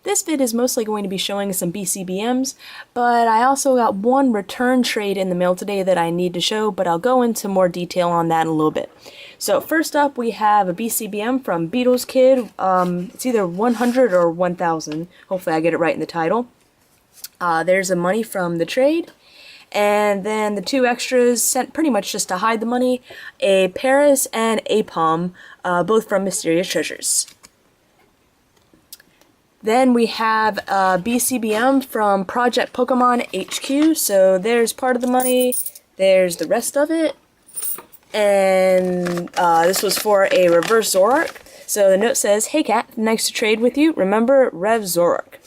This vid is mostly going to be showing some BCBMs, but I also got one return trade in the mail today that I need to show, but I'll go into more detail on that in a little bit. So first up, we have a BCBM from beatleskid. It's either 100 or 1000. Hopefully I get it right in the title. There's the money from the trade. And then the two extras sent pretty much just to hide the money, a Paris and aipom, both from Mysterious Treasures. Then we have a BCBM from projectpokemonHQ, so there's part of the money, there's the rest of it, and this was for a reverse Zoroark. So the note says, "Hey cat, nice to trade with you, remember Rev Zoroark.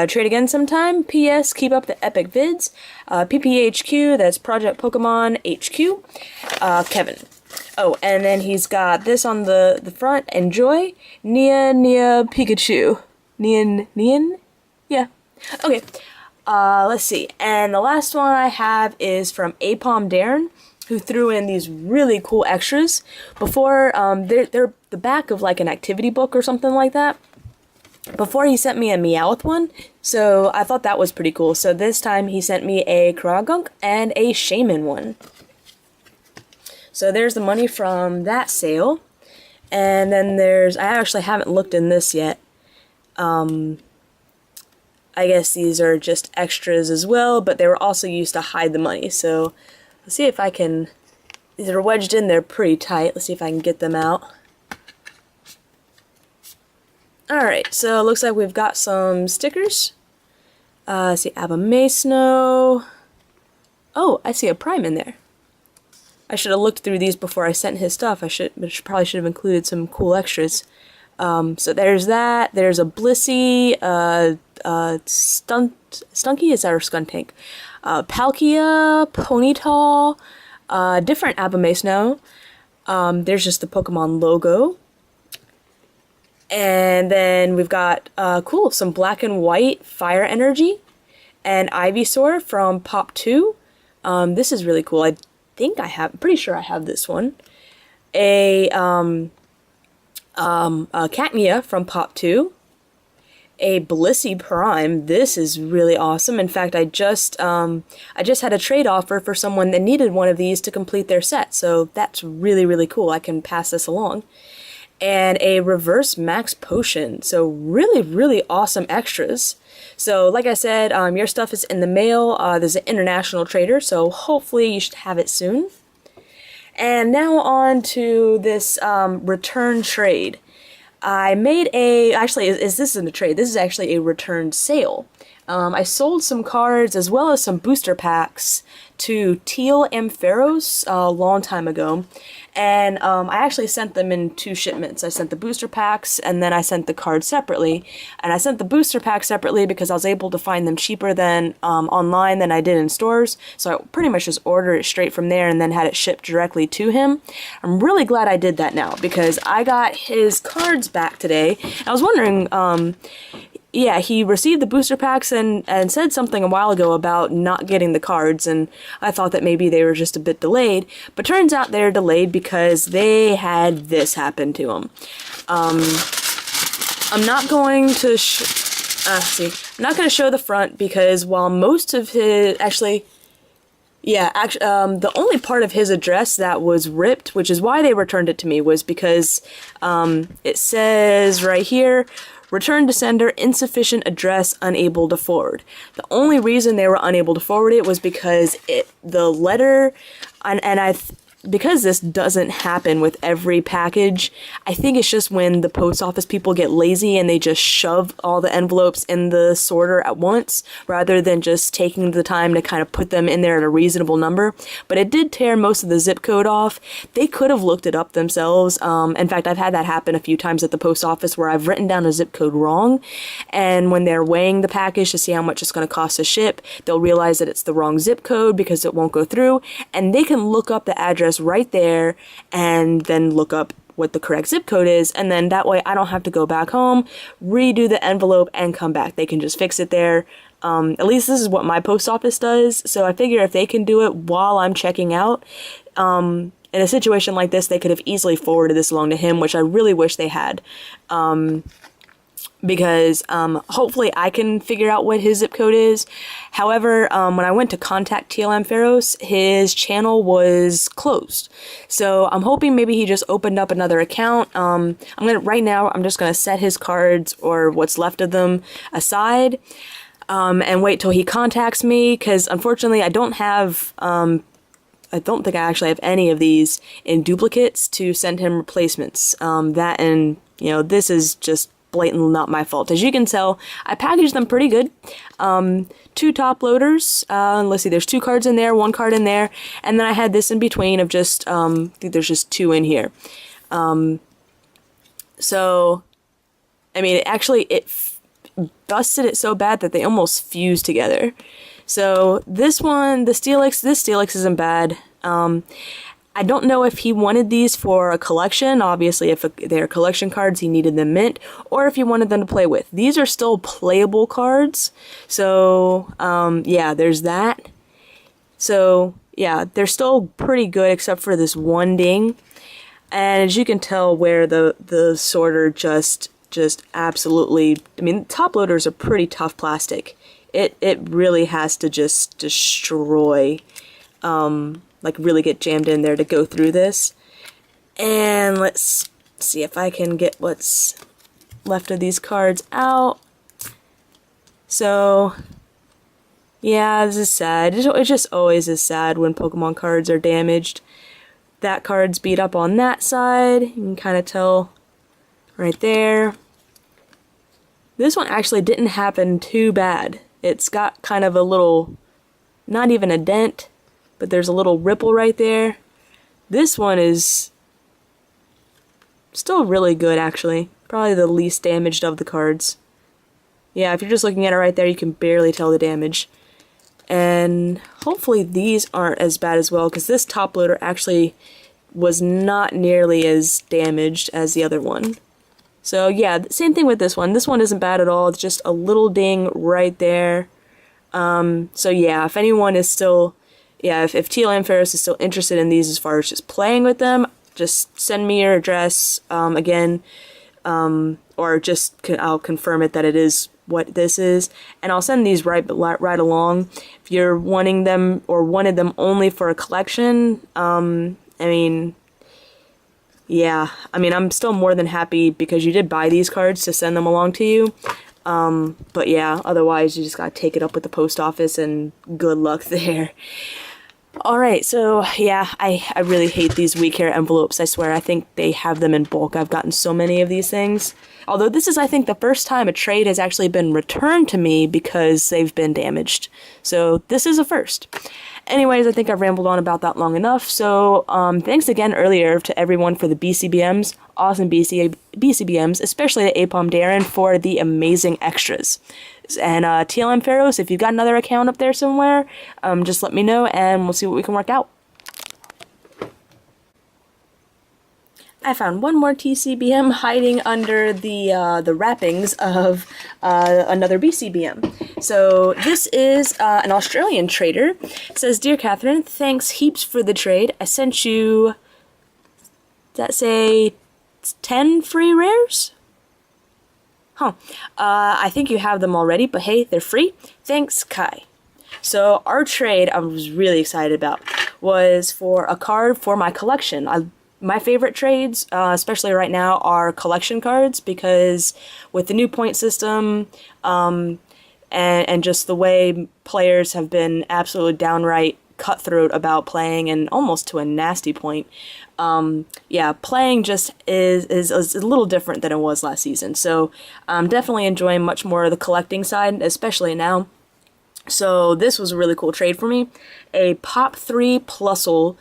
Trade again sometime. P.S. Keep up the epic vids. PPHQ, that's Project Pokemon HQ. Kevin." Oh, and then he's got this on the front. Enjoy. Nia Pikachu. Nian? Yeah. Okay. Let's see. And the last one I have is from aipomdarren, who threw in these really cool extras. Before, they're the back of like an activity book or something like that. Before he sent me a Meowth one, so I thought that was pretty cool. So this time he sent me a Kragunk and a Shaman one. So there's the money from that sale. And then there's, I actually haven't looked in this yet. I guess these are just extras as well, but they were also used to hide the money. So let's see if I can, these are wedged in there pretty tight. Let's see if I can get them out. Alright, so it looks like we've got some stickers. Let's see, Abomasnow. Oh, I see a Prime in there. I should have looked through these before I sent his stuff. Probably should have included some cool extras. So there's that. There's a Blissey, Stunky, is that our Skuntank? Palkia, Ponyta, different Abomasnow. There's just the Pokemon logo. And then we've got, cool, some black and white Fire Energy and Ivysaur from Pop 2. This is really cool. I think I have, pretty sure I have this one. A Catmia from Pop 2. A Blissey Prime. This is really awesome. In fact, I just had a trade offer for someone that needed one of these to complete their set. So that's really, really cool. I can pass this along. And a reverse max potion. So really, really awesome extras. So like I said, your stuff is in the mail. There's an international trader, so hopefully you should have it soon. And now on to this return trade. I made a, actually, this isn't a trade, this is actually a return sale. I sold some cards as well as some booster packs to Teal Ampharos a long time ago. And I actually sent them in 2 shipments. I sent the booster packs and then I sent the cards separately. And I sent the booster packs separately because I was able to find them cheaper than online than I did in stores. So I pretty much just ordered it straight from there and then had it shipped directly to him. I'm really glad I did that now because I got his cards back today. I was wondering, yeah, he received the booster packs and said something a while ago about not getting the cards, and I thought that maybe they were just a bit delayed, but turns out they're delayed because they had this happen to them. I'm not going to I'm not going to show the front because while most of his, the only part of his address that was ripped, which is why they returned it to me, was because it says right here, "Return to sender, insufficient address, unable to forward." The only reason they were unable to forward it was because the letter, because this doesn't happen with every package, I think it's just when the post office people get lazy and they just shove all the envelopes in the sorter at once, rather than just taking the time to kind of put them in there at a reasonable number. But it did tear most of the zip code off. They could have looked it up themselves. In fact, I've had that happen a few times at the post office where I've written down a zip code wrong, and when they're weighing the package to see how much it's going to cost to ship, they'll realize that it's the wrong zip code because it won't go through, and they can look up the address right there and then look up what the correct zip code is, and then that way I don't have to go back home, redo the envelope, and come back. They can just fix it there. At least this is what my post office does, so I figure if they can do it while I'm checking out, in a situation like this, they could have easily forwarded this along to him, which I really wish they had. because hopefully I can figure out what his zip code is. However, when I went to contact TLM Pharos, his channel was closed. So I'm hoping maybe he just opened up another account. Right now I'm just gonna set his cards, or what's left of them, aside, and wait till he contacts me, because unfortunately I don't have, I don't think I actually have any of these in duplicates to send him replacements. That, and, you know, this is just blatantly not my fault. As you can tell, I packaged them pretty good. 2 top loaders. Let's see, there's 2 cards in there, 1 card in there, and then I had this in between of just, I think there's just 2 in here. So, I mean, it busted it so bad that they almost fused together. So this one, this Steelix isn't bad. I don't know if he wanted these for a collection. Obviously, if they're collection cards, he needed them mint, or if he wanted them to play with. These are still playable cards. So, yeah, there's that. So, yeah, they're still pretty good except for this one ding. And as you can tell, where the sorter just absolutely, I mean, top loaders are pretty tough plastic. It really has to just destroy, like really get jammed in there to go through this. And let's see if I can get what's left of these cards out. So, yeah, this is sad. It just always is sad when Pokemon cards are damaged. That card's beat up on that side. You can kind of tell right there. This one actually didn't happen too bad. It's got kind of a little, not even a dent, but there's a little ripple right there. This one is still really good, actually. Probably the least damaged of the cards. Yeah, if you're just looking at it right there, you can barely tell the damage. And hopefully these aren't as bad as well, because this top loader actually was not nearly as damaged as the other one. So yeah, same thing with this one. This one isn't bad at all. It's just a little ding right there. So yeah, if anyone is still, yeah, if TLM Pharos is still interested in these as far as just playing with them, just send me your address again, or just I'll confirm it that it is what this is, and I'll send these right along. If you're wanting them or wanted them only for a collection, I mean, yeah, I mean, I'm still more than happy because you did buy these cards to send them along to you. But yeah, otherwise you just gotta take it up with the post office and good luck there. Alright, so yeah, I really hate these weak hair envelopes. I swear, I think they have them in bulk. I've gotten so many of these things. Although this is, I think, the first time a trade has actually been returned to me because they've been damaged. So this is a first. Anyways, I think I've rambled on about that long enough. So thanks again earlier to everyone for the BCBMs, awesome BCBMs, especially to aipomdarren for the amazing extras. And TLM Pharos, if you've got another account up there somewhere, just let me know and we'll see what we can work out. I found one more TCBM hiding under the wrappings of another BCBM. So this is an Australian trader. It says, "Dear Catherine, thanks heaps for the trade. I sent you, does that say 10 free rares? Huh. I think you have them already, but hey, they're free. Thanks, Kai." So our trade I was really excited about was for a card for my collection. My favorite trades, especially right now, are collection cards, because with the new point system and just the way players have been absolutely downright cutthroat about playing, and almost to a nasty point, yeah, playing just is a little different than it was last season. So I'm definitely enjoying much more of the collecting side, especially now. So this was a really cool trade for me. A Pop 3 Plusle,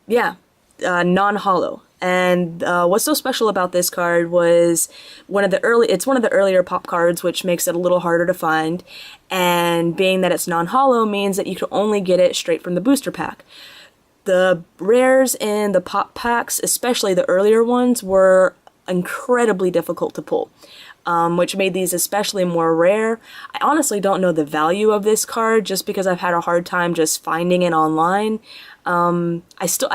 yeah, non-holo. And what's so special about this card was it's one of the earlier pop cards, which makes it a little harder to find. And being that it's non-holo means that you can only get it straight from the booster pack. The rares in the pop packs, especially the earlier ones, were incredibly difficult to pull. which made these especially more rare. I honestly don't know the value of this card just because I've had a hard time just finding it online. I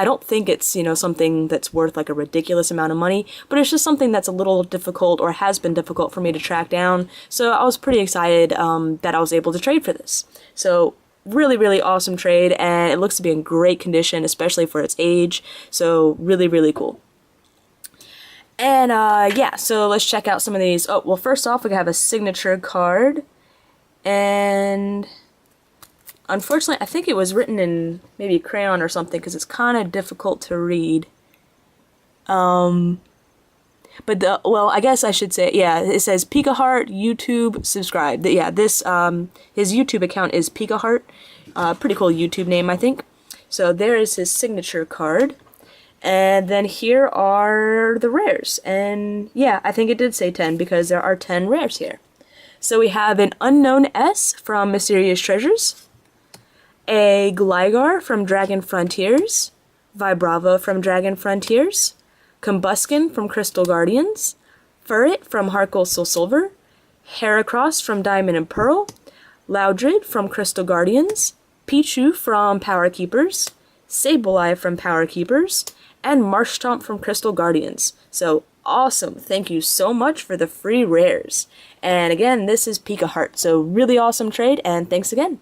don't think it's, you know, something that's worth like a ridiculous amount of money, but it's just something that's a little difficult, or has been difficult for me to track down. So I was pretty excited that I was able to trade for this. So really, really awesome trade, and it looks to be in great condition, especially for its age. So really, really cool. And yeah, so let's check out some of these. Oh, well, first off, we have a signature card, and unfortunately, I think it was written in maybe crayon or something because it's kind of difficult to read. But well, I guess I should say, yeah, it says pikaheart, YouTube, subscribe. Yeah, this, his YouTube account is pikaheart. Pretty cool YouTube name, I think. So there is his signature card. And then here are the rares. And yeah, I think it did say 10 because there are 10 rares here. So we have an Unknown S from Mysterious Treasures, a Gligar from Dragon Frontiers, Vibrava from Dragon Frontiers, Combuskin from Crystal Guardians, Furret from Heart Soul Silver, Heracross from Diamond and Pearl, Loudred from Crystal Guardians, Pichu from Power Keepers, Sableye from Power Keepers, and Marshtomp from Crystal Guardians. So awesome. Thank you so much for the free rares. And again, this is pikaheart. So really awesome trade, and thanks again.